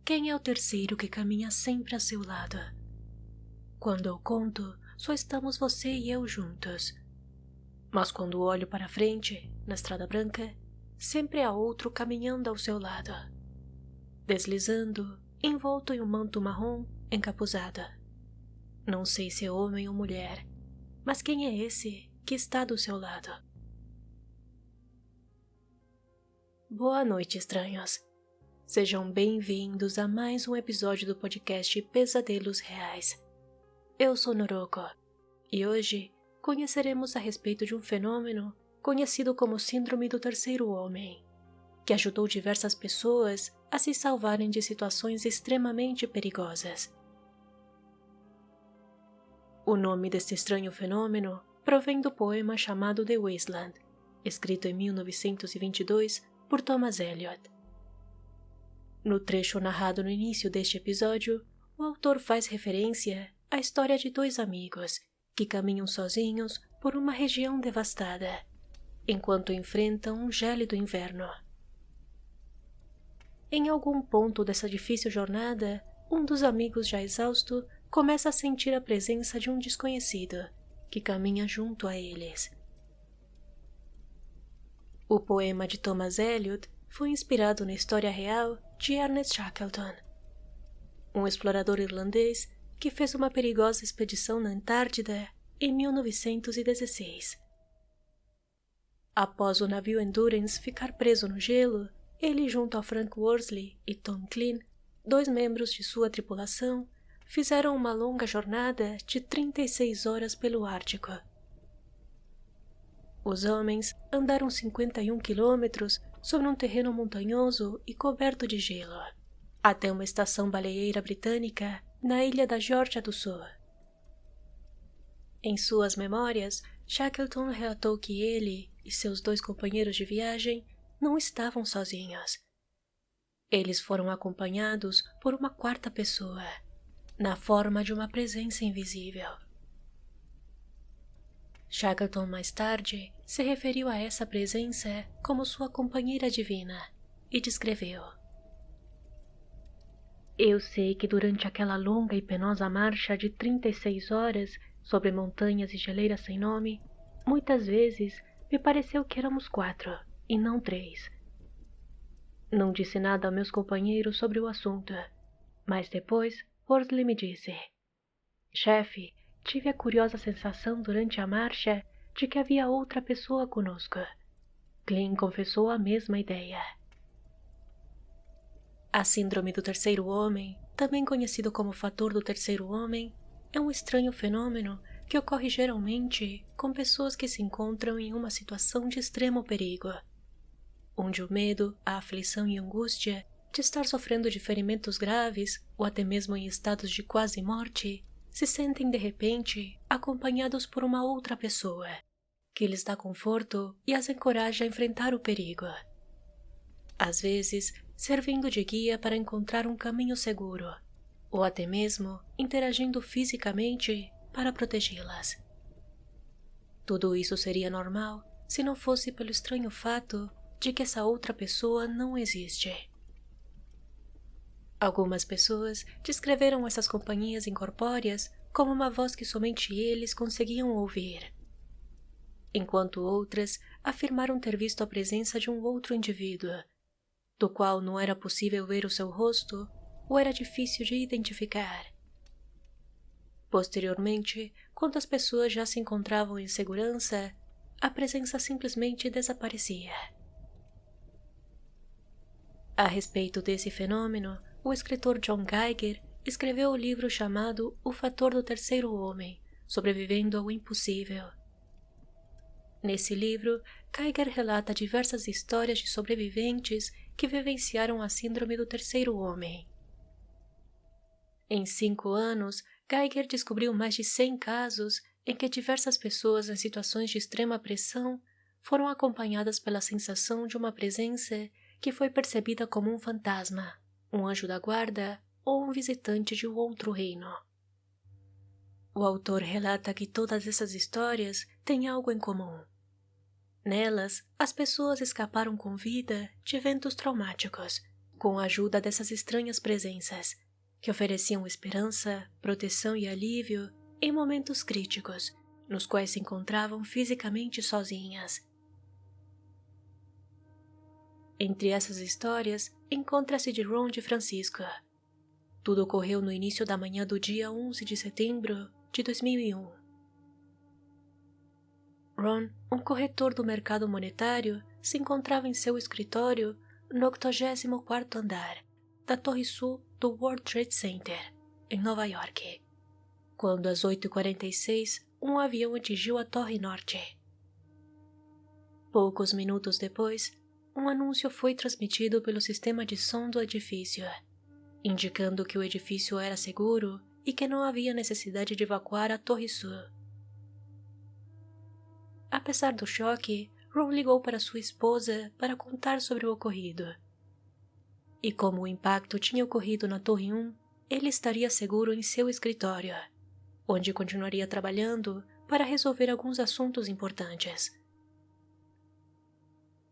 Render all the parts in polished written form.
Quem é o terceiro que caminha sempre a seu lado? Quando eu conto, só estamos você e eu juntos. Mas quando olho para frente, na estrada branca, sempre há outro caminhando ao seu lado. Deslizando, envolto em um manto marrom, encapuzado. Não sei se é homem ou mulher, mas quem é esse que está do seu lado? Boa noite, estranhos. Sejam bem-vindos a mais um episódio do podcast Pesadelos Reais. Eu sou Noroko, e hoje conheceremos a respeito de um fenômeno conhecido como Síndrome do Terceiro Homem, que ajudou diversas pessoas a se salvarem de situações extremamente perigosas. O nome deste estranho fenômeno provém do poema chamado The Wasteland, escrito em 1922 por Thomas Eliot. No trecho narrado no início deste episódio, o autor faz referência à história de dois amigos que caminham sozinhos por uma região devastada, enquanto enfrentam um gélido inverno. Em algum ponto dessa difícil jornada, um dos amigos já exausto começa a sentir a presença de um desconhecido que caminha junto a eles. O poema de Thomas Eliot foi inspirado na história real de Ernest Shackleton, um explorador irlandês que fez uma perigosa expedição na Antártida em 1916. Após o navio Endurance ficar preso no gelo, ele, junto a Frank Worsley e Tom Klein, dois membros de sua tripulação, fizeram uma longa jornada de 36 horas pelo Ártico. Os homens andaram 51 quilômetros sobre um terreno montanhoso e coberto de gelo, até uma estação baleeira britânica na ilha da Geórgia do Sul. Em suas memórias, Shackleton relatou que ele e seus dois companheiros de viagem não estavam sozinhos. Eles foram acompanhados por uma quarta pessoa, na forma de uma presença invisível. Shackleton mais tarde se referiu a essa presença como sua companheira divina e descreveu: Eu sei que durante aquela longa e penosa marcha de 36 horas sobre montanhas e geleiras sem nome, muitas vezes me pareceu que éramos 4 e não 3. Não disse nada a meus companheiros sobre o assunto, mas depois Worsley me disse: Chefe, tive a curiosa sensação durante a marcha de que havia outra pessoa conosco. Klein confessou a mesma ideia. A síndrome do terceiro homem, também conhecido como fator do terceiro homem, é um estranho fenômeno que ocorre geralmente com pessoas que se encontram em uma situação de extremo perigo, onde o medo, a aflição e a angústia de estar sofrendo de ferimentos graves ou até mesmo em estados de quase morte se sentem de repente acompanhados por uma outra pessoa, que lhes dá conforto e as encoraja a enfrentar o perigo. Às vezes, servindo de guia para encontrar um caminho seguro, ou até mesmo interagindo fisicamente para protegê-las. Tudo isso seria normal se não fosse pelo estranho fato de que essa outra pessoa não existe. Algumas pessoas descreveram essas companhias incorpóreas como uma voz que somente eles conseguiam ouvir, enquanto outras afirmaram ter visto a presença de um outro indivíduo, do qual não era possível ver o seu rosto ou era difícil de identificar. Posteriormente, quando as pessoas já se encontravam em segurança, a presença simplesmente desaparecia. A respeito desse fenômeno, o escritor John Geiger escreveu o livro chamado O Fator do Terceiro Homem, Sobrevivendo ao Impossível. Nesse livro, Geiger relata diversas histórias de sobreviventes que vivenciaram a síndrome do terceiro homem. Em 5 anos, Geiger descobriu mais de 100 casos em que diversas pessoas em situações de extrema pressão foram acompanhadas pela sensação de uma presença que foi percebida como um fantasma, um anjo da guarda ou um visitante de um outro reino. O autor relata que todas essas histórias têm algo em comum. Nelas, as pessoas escaparam com vida de eventos traumáticos, com a ajuda dessas estranhas presenças, que ofereciam esperança, proteção e alívio em momentos críticos, nos quais se encontravam fisicamente sozinhas. Entre essas histórias, encontra-se de Ron de Francisco. Tudo ocorreu no início da manhã do dia 11 de setembro de 2001. Ron, um corretor do mercado monetário, se encontrava em seu escritório no 84º andar da Torre Sul do World Trade Center, em Nova York, quando às 8h46 um avião atingiu a Torre Norte. Poucos minutos depois, um anúncio foi transmitido pelo sistema de som do edifício, indicando que o edifício era seguro e que não havia necessidade de evacuar a Torre Sul. Apesar do choque, Ron ligou para sua esposa para contar sobre o ocorrido. E como o impacto tinha ocorrido na Torre 1, ele estaria seguro em seu escritório, onde continuaria trabalhando para resolver alguns assuntos importantes.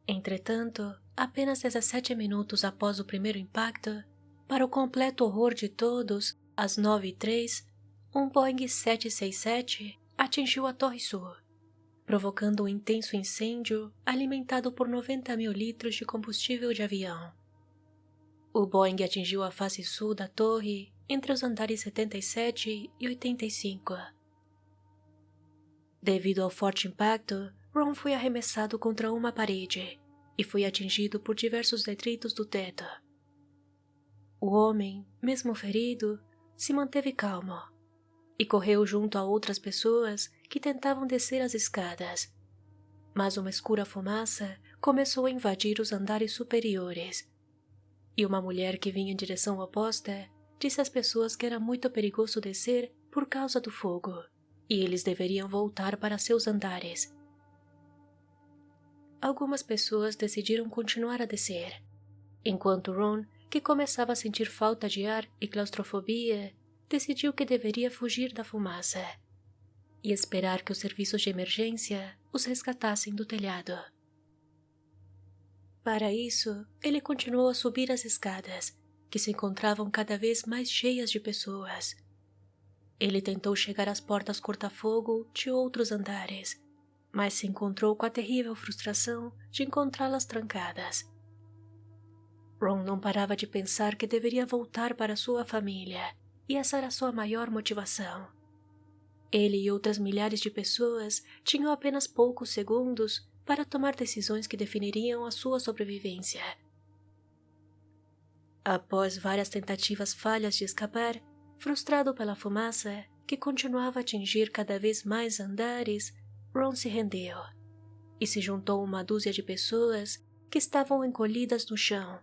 Entretanto, apenas 17 minutos após o primeiro impacto, para o completo horror de todos, às 9h03, um Boeing 767 atingiu a Torre Sul, provocando um intenso incêndio alimentado por 90 mil litros de combustível de avião. O Boeing atingiu a face sul da torre entre os andares 77 e 85. Devido ao forte impacto, Ron foi arremessado contra uma parede e foi atingido por diversos detritos do teto. O homem, mesmo ferido, se manteve calmo e correu junto a outras pessoas que tentavam descer as escadas. Mas uma escura fumaça começou a invadir os andares superiores. E uma mulher que vinha em direção oposta disse às pessoas que era muito perigoso descer por causa do fogo, e eles deveriam voltar para seus andares. Algumas pessoas decidiram continuar a descer, enquanto Ron, que começava a sentir falta de ar e claustrofobia, decidiu que deveria fugir da fumaça e esperar que os serviços de emergência os resgatassem do telhado. Para isso, ele continuou a subir as escadas, que se encontravam cada vez mais cheias de pessoas. Ele tentou chegar às portas corta-fogo de outros andares, mas se encontrou com a terrível frustração de encontrá-las trancadas. Ron não parava de pensar que deveria voltar para sua família, e essa era sua maior motivação. Ele e outras milhares de pessoas tinham apenas poucos segundos para tomar decisões que definiriam a sua sobrevivência. Após várias tentativas falhas de escapar, frustrado pela fumaça que continuava a atingir cada vez mais andares, Ron se rendeu e se juntou a uma dúzia de pessoas que estavam encolhidas no chão,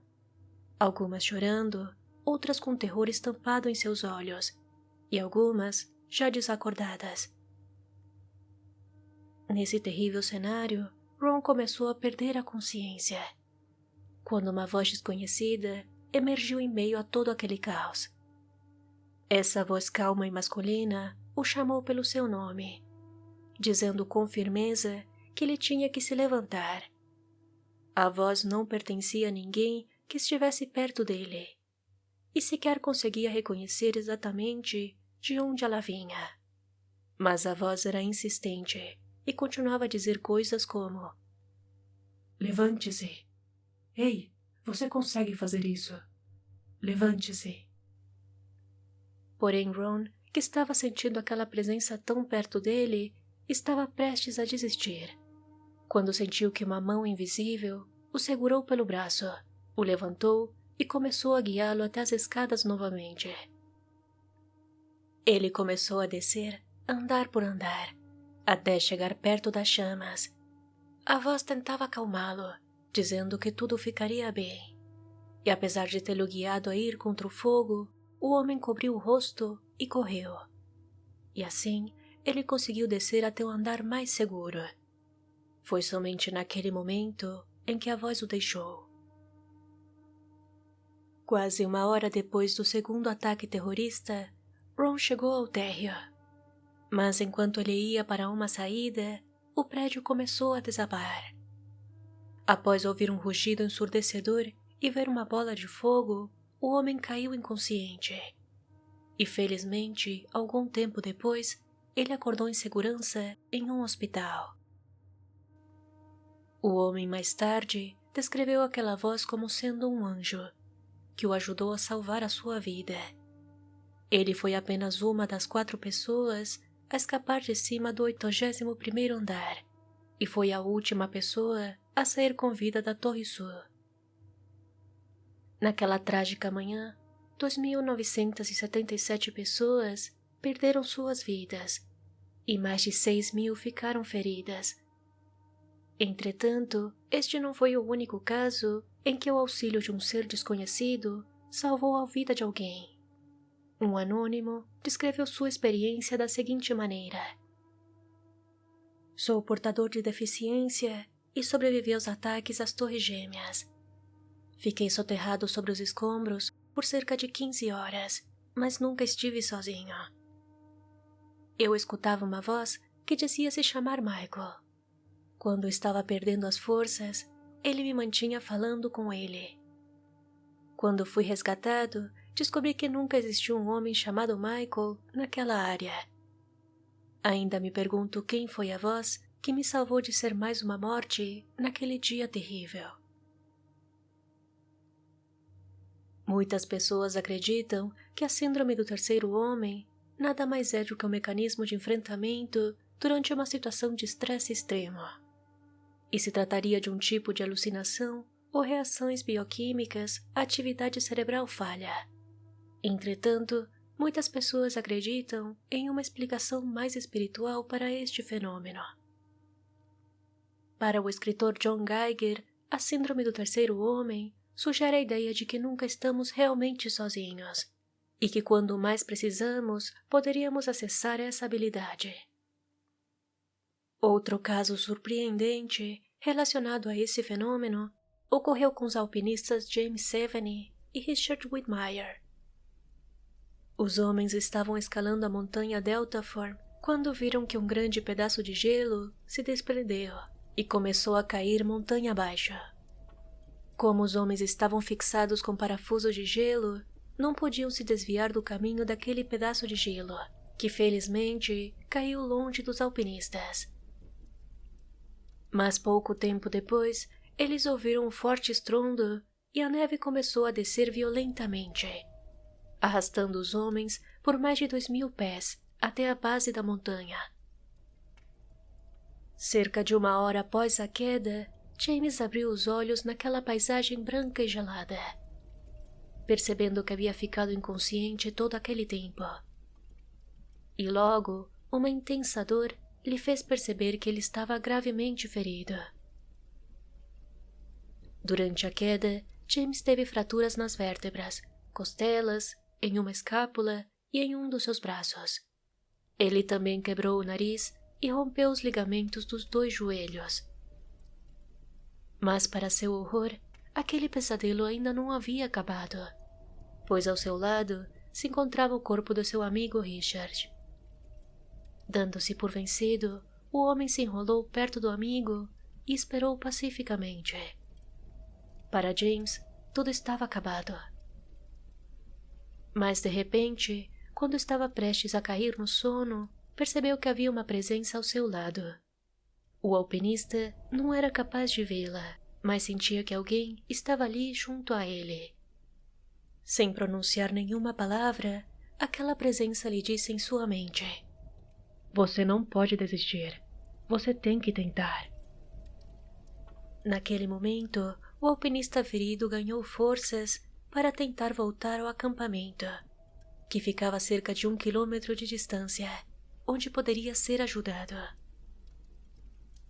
algumas chorando, outras com terror estampado em seus olhos, e algumas já desacordadas. Nesse terrível cenário, Ron começou a perder a consciência, quando uma voz desconhecida emergiu em meio a todo aquele caos. Essa voz calma e masculina o chamou pelo seu nome, dizendo com firmeza que ele tinha que se levantar. A voz não pertencia a ninguém que estivesse perto dele, e sequer conseguia reconhecer exatamente de onde ela vinha. Mas a voz era insistente e continuava a dizer coisas como: "Levante-se! Ei, você consegue fazer isso! Levante-se!" Porém Ron, que estava sentindo aquela presença tão perto dele, estava prestes a desistir, quando sentiu que uma mão invisível o segurou pelo braço, o levantou e começou a guiá-lo até as escadas novamente. Ele começou a descer, andar por andar, até chegar perto das chamas. A voz tentava acalmá-lo, dizendo que tudo ficaria bem. E apesar de tê-lo guiado a ir contra o fogo, o homem cobriu o rosto e correu. E assim, ele conseguiu descer até o andar mais seguro. Foi somente naquele momento em que a voz o deixou. Quase uma hora depois do segundo ataque terrorista, Ron chegou ao térreo. Mas enquanto ele ia para uma saída, o prédio começou a desabar. Após ouvir um rugido ensurdecedor e ver uma bola de fogo, o homem caiu inconsciente. E felizmente, algum tempo depois, ele acordou em segurança em um hospital. O homem mais tarde descreveu aquela voz como sendo um anjo, que o ajudou a salvar a sua vida. Ele foi apenas uma das 4 pessoas a escapar de cima do 81º andar, e foi a última pessoa a sair com vida da Torre Sul. Naquela trágica manhã, 2.977 pessoas perderam suas vidas e mais de 6.000 ficaram feridas. Entretanto, este não foi o único caso em que o auxílio de um ser desconhecido salvou a vida de alguém. Um anônimo descreveu sua experiência da seguinte maneira: "Sou portador de deficiência e sobrevivi aos ataques às Torres Gêmeas. Fiquei soterrado sobre os escombros por cerca de 15 horas, mas nunca estive sozinho. Eu escutava uma voz que dizia se chamar Michael. Quando estava perdendo as forças, ele me mantinha falando com ele. Quando fui resgatado, descobri que nunca existiu um homem chamado Michael naquela área. Ainda me pergunto quem foi a voz que me salvou de ser mais uma morte naquele dia terrível." Muitas pessoas acreditam que a síndrome do terceiro homem nada mais é do que um mecanismo de enfrentamento durante uma situação de estresse extremo, e se trataria de um tipo de alucinação ou reações bioquímicas à atividade cerebral falha. Entretanto, muitas pessoas acreditam em uma explicação mais espiritual para este fenômeno. Para o escritor John Geiger, a síndrome do terceiro homem sugere a ideia de que nunca estamos realmente sozinhos, e que quando mais precisamos, poderíamos acessar essa habilidade. Outro caso surpreendente relacionado a esse fenômeno ocorreu com os alpinistas James Seveny e Richard Whitmire. Os homens estavam escalando a montanha Deltaform quando viram que um grande pedaço de gelo se desprendeu e começou a cair montanha abaixo. Como os homens estavam fixados com parafusos de gelo, não podiam se desviar do caminho daquele pedaço de gelo, que felizmente caiu longe dos alpinistas. Mas pouco tempo depois, eles ouviram um forte estrondo e a neve começou a descer violentamente, arrastando os homens por mais de 2.000 pés até a base da montanha. Cerca de 1 hora após a queda, James abriu os olhos naquela paisagem branca e gelada, percebendo que havia ficado inconsciente todo aquele tempo. E logo, uma intensa dor lhe fez perceber que ele estava gravemente ferido. Durante a queda, James teve fraturas nas vértebras, costelas, em uma escápula e em um dos seus braços. Ele também quebrou o nariz e rompeu os ligamentos dos 2 joelhos. Mas, para seu horror, aquele pesadelo ainda não havia acabado, pois ao seu lado se encontrava o corpo do seu amigo Richard. Dando-se por vencido, o homem se enrolou perto do amigo e esperou pacificamente. Para James, tudo estava acabado. Mas, de repente, quando estava prestes a cair no sono, percebeu que havia uma presença ao seu lado. O alpinista não era capaz de vê-la, mas sentia que alguém estava ali junto a ele. Sem pronunciar nenhuma palavra, aquela presença lhe disse em sua mente: "Você não pode desistir. Você tem que tentar." Naquele momento, o alpinista ferido ganhou forças para tentar voltar ao acampamento, que ficava a cerca de 1 quilômetro de distância, onde poderia ser ajudado.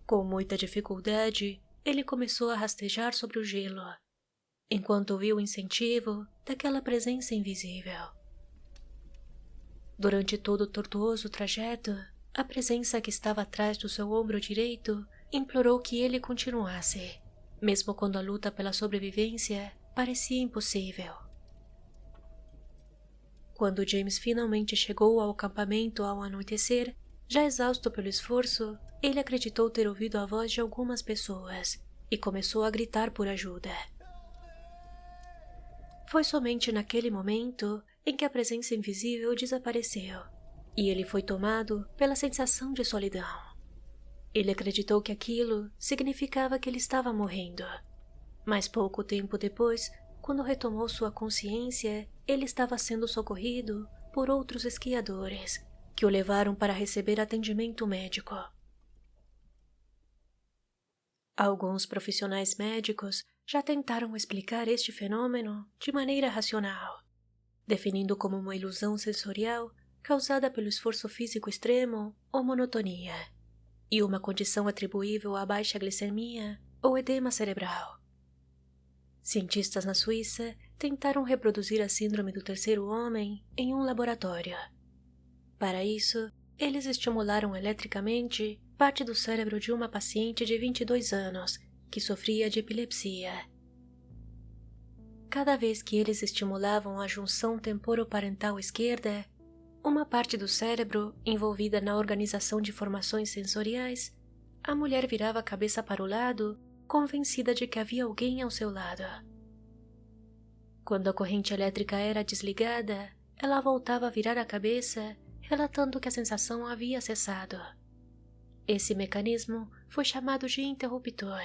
Com muita dificuldade, ele começou a rastejar sobre o gelo, enquanto ouviu o incentivo daquela presença invisível. Durante todo o tortuoso trajeto, a presença que estava atrás do seu ombro direito implorou que ele continuasse, mesmo quando a luta pela sobrevivência parecia impossível. Quando James finalmente chegou ao acampamento ao anoitecer, já exausto pelo esforço, ele acreditou ter ouvido a voz de algumas pessoas e começou a gritar por ajuda. Foi somente naquele momento em que a presença invisível desapareceu, e ele foi tomado pela sensação de solidão. Ele acreditou que aquilo significava que ele estava morrendo. Mas pouco tempo depois, quando retomou sua consciência, ele estava sendo socorrido por outros esquiadores, que o levaram para receber atendimento médico. Alguns profissionais médicos já tentaram explicar este fenômeno de maneira racional, definindo como uma ilusão sensorial causada pelo esforço físico extremo ou monotonia, e uma condição atribuível à baixa glicemia ou edema cerebral. Cientistas na Suíça tentaram reproduzir a síndrome do terceiro homem em um laboratório. Para isso, eles estimularam eletricamente parte do cérebro de uma paciente de 22 anos que sofria de epilepsia. Cada vez que eles estimulavam a junção temporoparental esquerda, uma parte do cérebro envolvida na organização de informações sensoriais, a mulher virava a cabeça para o lado, convencida de que havia alguém ao seu lado. Quando a corrente elétrica era desligada, ela voltava a virar a cabeça, relatando que a sensação havia cessado. Esse mecanismo foi chamado de interruptor.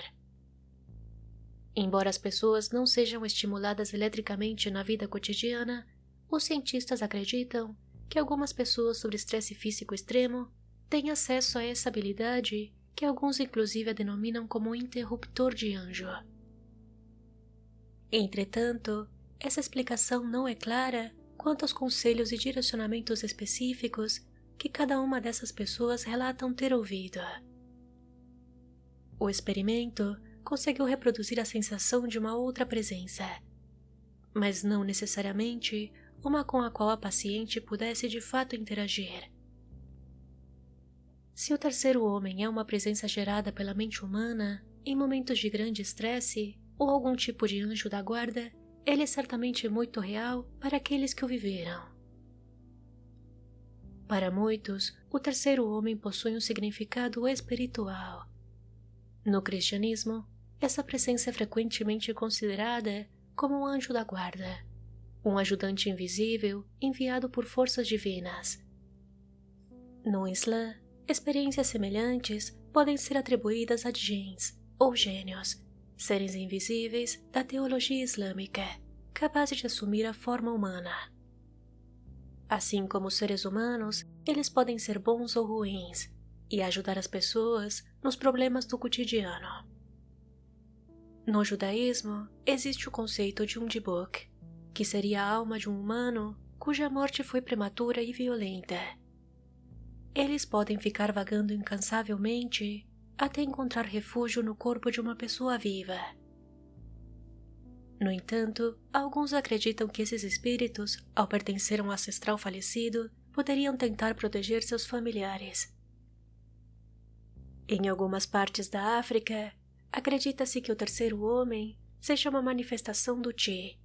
Embora as pessoas não sejam estimuladas eletricamente na vida cotidiana, os cientistas acreditam que algumas pessoas sob estresse físico extremo têm acesso a essa habilidade, que alguns inclusive a denominam como interruptor de anjo. Entretanto, essa explicação não é clara quanto aos conselhos e direcionamentos específicos que cada uma dessas pessoas relatam ter ouvido. O experimento conseguiu reproduzir a sensação de uma outra presença, mas não necessariamente uma com a qual a paciente pudesse de fato interagir. Se o terceiro homem é uma presença gerada pela mente humana em momentos de grande estresse ou algum tipo de anjo da guarda, ele é certamente muito real para aqueles que o viveram. Para muitos, o terceiro homem possui um significado espiritual. No cristianismo, essa presença é frequentemente considerada como um anjo da guarda, um ajudante invisível enviado por forças divinas. No Islã, experiências semelhantes podem ser atribuídas a djinns ou gênios, seres invisíveis da teologia islâmica, capazes de assumir a forma humana. Assim como os seres humanos, eles podem ser bons ou ruins e ajudar as pessoas nos problemas do cotidiano. No judaísmo, existe o conceito de um dibuk, que seria a alma de um humano cuja morte foi prematura e violenta. Eles podem ficar vagando incansavelmente até encontrar refúgio no corpo de uma pessoa viva. No entanto, alguns acreditam que esses espíritos, ao pertencer a um ancestral falecido, poderiam tentar proteger seus familiares. Em algumas partes da África, acredita-se que o terceiro homem seja uma manifestação do Chi,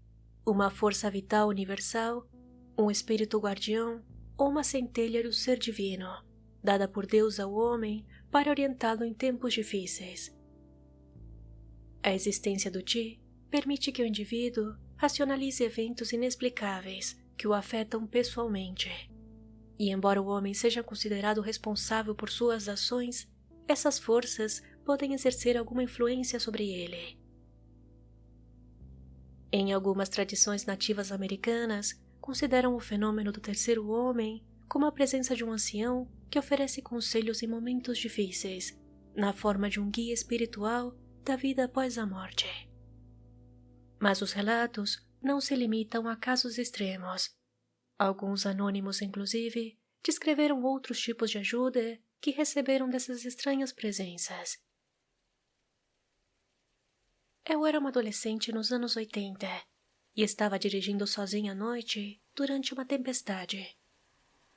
uma força vital universal, um espírito guardião ou uma centelha do ser divino, dada por Deus ao homem para orientá-lo em tempos difíceis. A existência do Chi permite que o indivíduo racionalize eventos inexplicáveis que o afetam pessoalmente. E embora o homem seja considerado responsável por suas ações, essas forças podem exercer alguma influência sobre ele. Em algumas tradições nativas americanas, consideram o fenômeno do terceiro homem como a presença de um ancião que oferece conselhos em momentos difíceis, na forma de um guia espiritual da vida após a morte. Mas os relatos não se limitam a casos extremos. Alguns anônimos, inclusive, descreveram outros tipos de ajuda que receberam dessas estranhas presenças. Eu era uma adolescente nos anos 80 e estava dirigindo sozinha à noite durante uma tempestade.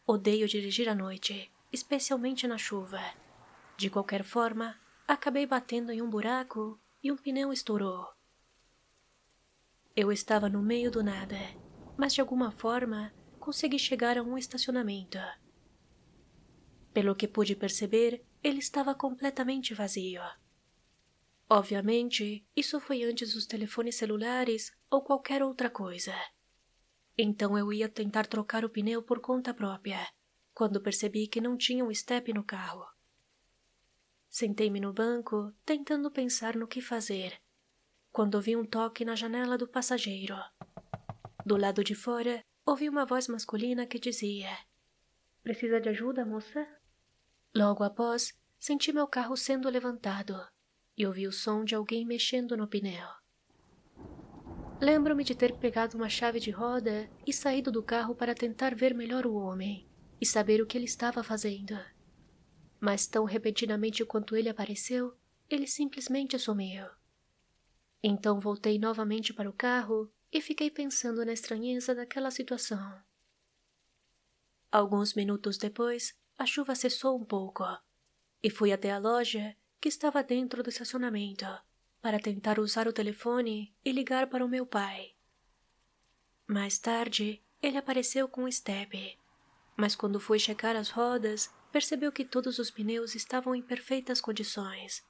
Odeio dirigir à noite, especialmente na chuva. De qualquer forma, acabei batendo em um buraco e um pneu estourou. Eu estava no meio do nada, mas de alguma forma consegui chegar a um estacionamento. Pelo que pude perceber, ele estava completamente vazio. Obviamente, isso foi antes dos telefones celulares ou qualquer outra coisa. Então eu ia tentar trocar o pneu por conta própria, quando percebi que não tinha um step no carro. Sentei-me no banco, tentando pensar no que fazer, quando ouvi um toque na janela do passageiro. Do lado de fora, ouvi uma voz masculina que dizia: "Precisa de ajuda, moça?" Logo após, senti meu carro sendo levantado e ouvi o som de alguém mexendo no pneu. Lembro-me de ter pegado uma chave de roda e saído do carro para tentar ver melhor o homem e saber o que ele estava fazendo. Mas tão repentinamente quanto ele apareceu, ele simplesmente sumiu. Então voltei novamente para o carro e fiquei pensando na estranheza daquela situação. Alguns minutos depois, a chuva cessou um pouco e fui até a loja, que estava dentro do estacionamento, para tentar usar o telefone e ligar para o meu pai. Mais tarde, ele apareceu com um step, mas quando fui checar as rodas, percebeu que todos os pneus estavam em perfeitas condições.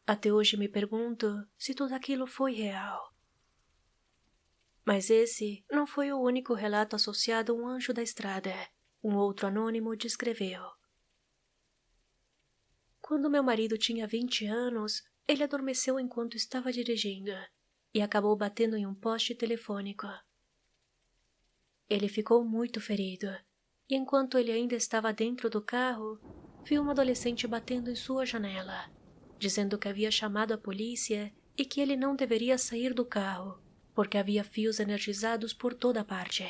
Até hoje me pergunto se tudo aquilo foi real. Mas esse não foi o único relato associado a um anjo da estrada. Um outro anônimo descreveu: "Quando meu marido tinha 20 anos, ele adormeceu enquanto estava dirigindo e acabou batendo em um poste telefônico. Ele ficou muito ferido, e enquanto ele ainda estava dentro do carro, viu uma adolescente batendo em sua janela, dizendo que havia chamado a polícia e que ele não deveria sair do carro, porque havia fios energizados por toda parte.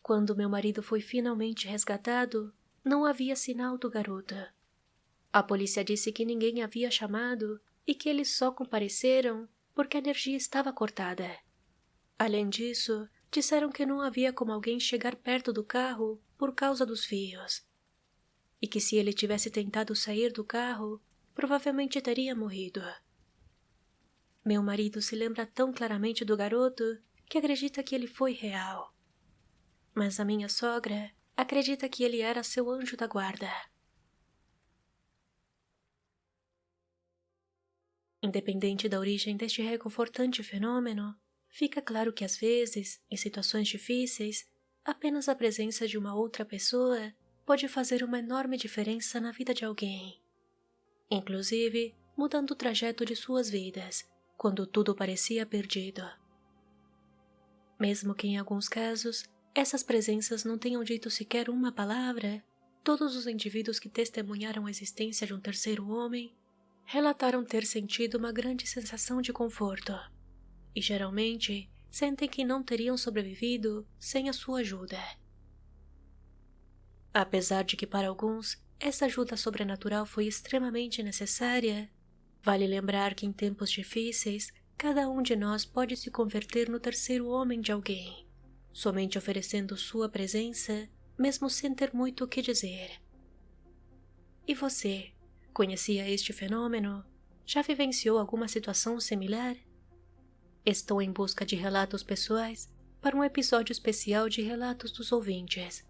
Quando meu marido foi finalmente resgatado, não havia sinal do garoto. A polícia disse que ninguém havia chamado e que eles só compareceram porque a energia estava cortada. Além disso, disseram que não havia como alguém chegar perto do carro por causa dos fios, e que se ele tivesse tentado sair do carro, provavelmente teria morrido. Meu marido se lembra tão claramente do garoto que acredita que ele foi real. Mas a minha sogra acredita que ele era seu anjo da guarda." Independente da origem deste reconfortante fenômeno, fica claro que às vezes, em situações difíceis, apenas a presença de uma outra pessoa pode fazer uma enorme diferença na vida de alguém, inclusive mudando o trajeto de suas vidas, quando tudo parecia perdido. Mesmo que em alguns casos essas presenças não tenham dito sequer uma palavra, todos os indivíduos que testemunharam a existência de um terceiro homem relataram ter sentido uma grande sensação de conforto, e geralmente sentem que não teriam sobrevivido sem a sua ajuda. Apesar de que para alguns essa ajuda sobrenatural foi extremamente necessária, vale lembrar que em tempos difíceis, cada um de nós pode se converter no terceiro homem de alguém, somente oferecendo sua presença, mesmo sem ter muito o que dizer. E você? Conhecia este fenômeno? Já vivenciou alguma situação similar? Estou em busca de relatos pessoais para um episódio especial de Relatos dos Ouvintes.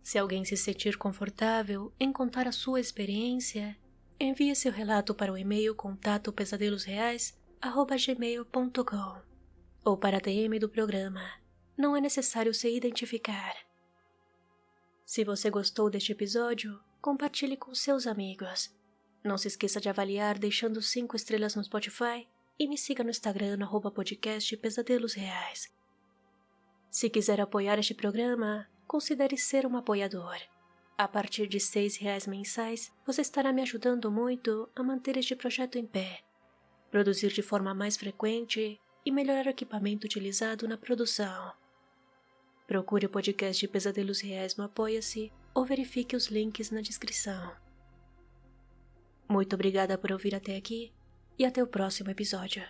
Se alguém se sentir confortável em contar a sua experiência, envie seu relato para o e-mail contatopesadelosreais@gmail.com ou para a DM do programa. Não é necessário se identificar. Se você gostou deste episódio, compartilhe com seus amigos. Não se esqueça de avaliar deixando 5 estrelas no Spotify e me siga no Instagram no @podcast Pesadelos Reais. Se quiser apoiar este programa, considere ser um apoiador. A partir de R$6 mensais, você estará me ajudando muito a manter este projeto em pé, produzir de forma mais frequente e melhorar o equipamento utilizado na produção. Procure o podcast Pesadelos Reais no Apoia-se ou verifique os links na descrição. Muito obrigada por ouvir até aqui e até o próximo episódio.